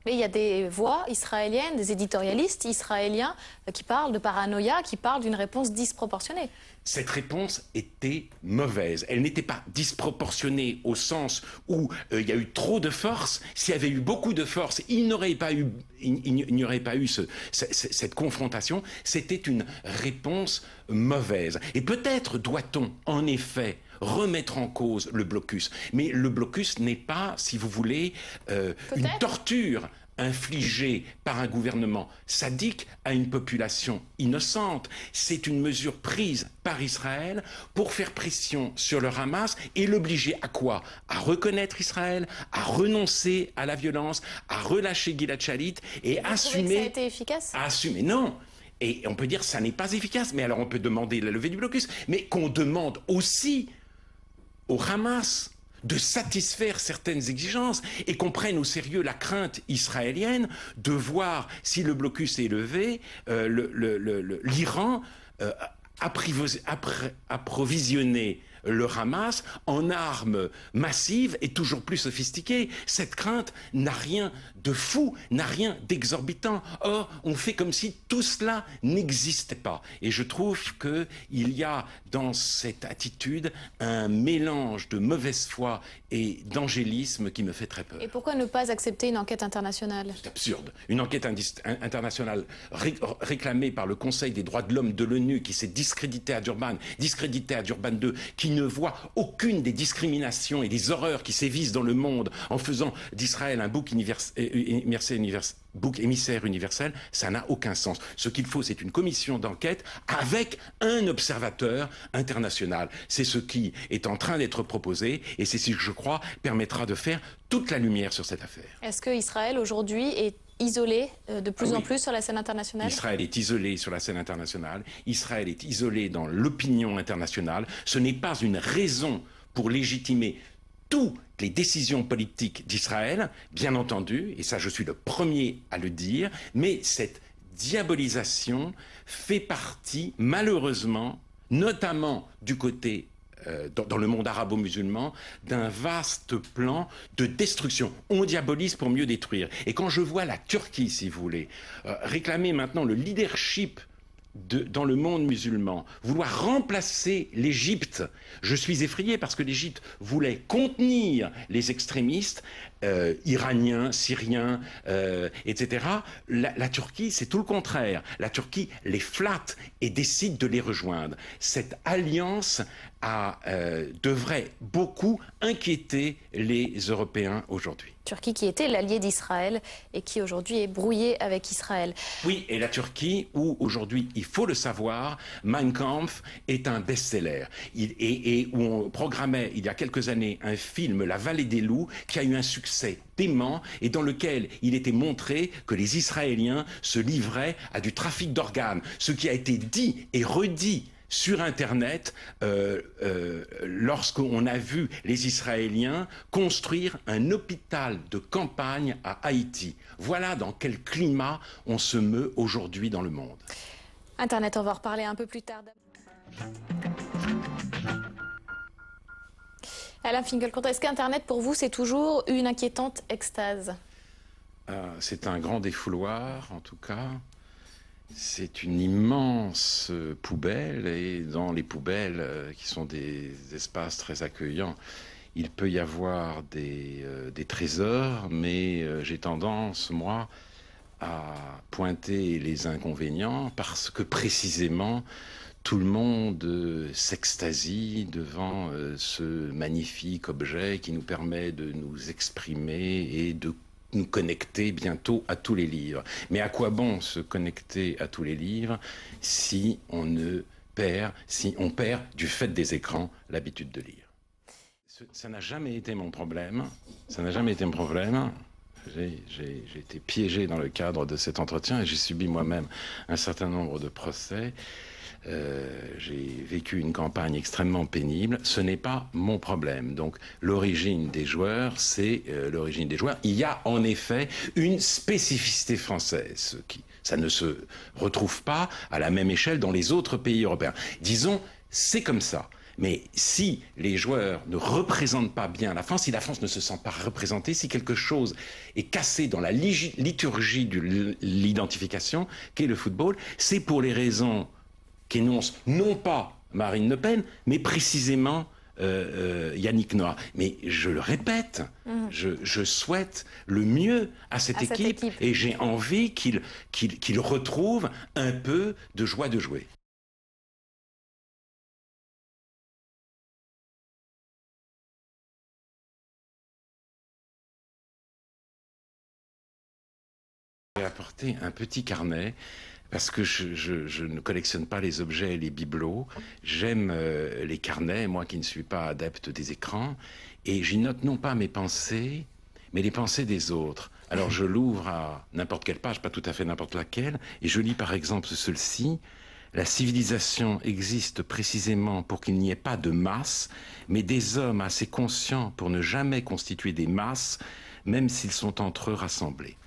Mais il y a des voix israéliennes, des éditorialistes israéliens qui parlent de paranoïa, qui parlent d'une réponse disproportionnée. Cette réponse était mauvaise. Elle n'était pas disproportionnée au sens où il y a eu trop de force. S'il y avait eu beaucoup de force, il n'y aurait pas eu cette confrontation. C'était une réponse mauvaise. Et peut-être doit-on, en effet, remettre en cause le blocus. Mais le blocus n'est pas, si vous voulez, une torture infligée par un gouvernement sadique à une population innocente. C'est une mesure prise par Israël pour faire pression sur le Hamas et l'obliger à quoi? À reconnaître Israël, à renoncer à la violence, à relâcher Gilad Shalit et assumer... Que ça a été efficace? À assumer, non. Et on peut dire que ça n'est pas efficace, mais alors on peut demander la levée du blocus, mais qu'on demande aussi au Hamas de satisfaire certaines exigences et qu'on prenne au sérieux la crainte israélienne de voir si le blocus est levé, l'Iran approvisionner le Hamas en armes massives et toujours plus sophistiquées. Cette crainte n'a rien de fou, n'a rien d'exorbitant. Or, on fait comme si tout cela n'existait pas. Et je trouve qu'il y a dans cette attitude un mélange de mauvaise foi et d'angélisme qui me fait très peur. Et pourquoi ne pas accepter une enquête internationale? C'est absurde. Une enquête internationale réclamée par le Conseil des droits de l'homme de l'ONU qui s'est discrédité à Durban II, qui ne voit aucune des discriminations et des horreurs qui sévissent dans le monde en faisant d'Israël un bouc émissaire universel, ça n'a aucun sens. Ce qu'il faut, c'est une commission d'enquête avec un observateur international. C'est ce qui est en train d'être proposé et c'est ce que je crois permettra de faire toute la lumière sur cette affaire. Est-ce que Israël aujourd'hui est isolé de plus en plus sur la scène internationale? Israël est isolé sur la scène internationale, Israël est isolé dans l'opinion internationale. Ce n'est pas une raison pour légitimer toutes les décisions politiques d'Israël, bien entendu, et ça je suis le premier à le dire, mais cette diabolisation fait partie, malheureusement, notamment du côté dans le monde arabo-musulman, d'un vaste plan de destruction. On diabolise pour mieux détruire. Et quand je vois la Turquie, si vous voulez, réclamer maintenant le leadership dans le monde musulman, vouloir remplacer l'Égypte, je suis effrayé parce que l'Égypte voulait contenir les extrémistes iraniens, syriens, etc. La Turquie, c'est tout le contraire. La Turquie les flatte et décide de les rejoindre. Cette alliance devrait beaucoup inquiéter les Européens aujourd'hui. Turquie qui était l'allié d'Israël et qui aujourd'hui est brouillée avec Israël. Oui, et la Turquie, où aujourd'hui, il faut le savoir, Mein Kampf est un best-seller. Et où on programmait il y a quelques années un film, La Vallée des Loups, qui a eu un succès dément et dans lequel il était montré que les Israéliens se livraient à du trafic d'organes. Ce qui a été dit et redit sur Internet, lorsqu'on a vu les Israéliens construire un hôpital de campagne à Haïti. Voilà dans quel climat on se meut aujourd'hui dans le monde. Internet, on va en reparler un peu plus tard. Alain Finkielkraut, est-ce qu'Internet, pour vous, c'est toujours une inquiétante extase? C'est un grand défouloir, en tout cas. C'est une immense poubelle et dans les poubelles, qui sont des espaces très accueillants, il peut y avoir des trésors, mais j'ai tendance, moi, à pointer les inconvénients parce que précisément, tout le monde s'extasie devant ce magnifique objet qui nous permet de nous exprimer et de nous connecter bientôt à tous les livres. Mais à quoi bon se connecter à tous les livres si on perd du fait des écrans l'habitude de lire? Ça n'a jamais été mon problème. Ça n'a jamais été mon problème. J'ai été piégé dans le cadre de cet entretien et j'ai subi moi-même un certain nombre de procès. J'ai vécu une campagne extrêmement pénible. Ce n'est pas mon problème. Donc l'origine des joueurs, c'est l'origine des joueurs. Il y a en effet une spécificité française ça ne se retrouve pas à la même échelle dans les autres pays européens. Disons, c'est comme ça. Mais si les joueurs ne représentent pas bien la France, si la France ne se sent pas représentée, si quelque chose est cassé dans la liturgie de l'identification qu'est le football, c'est pour les raisons qu'énonce non pas Marine Le Pen, mais précisément Yannick Noah. Mais je le répète, je souhaite le mieux à cette équipe et j'ai envie qu'il retrouve un peu de joie de jouer. J'ai apporté un petit carnet parce que je ne collectionne pas les objets et les bibelots. J'aime les carnets, moi qui ne suis pas adepte des écrans. Et j'y note non pas mes pensées, mais les pensées des autres. Alors je l'ouvre à n'importe quelle page, pas tout à fait n'importe laquelle, et je lis par exemple celle-ci. La civilisation existe précisément pour qu'il n'y ait pas de masse, mais des hommes assez conscients pour ne jamais constituer des masses, même s'ils sont entre eux rassemblés.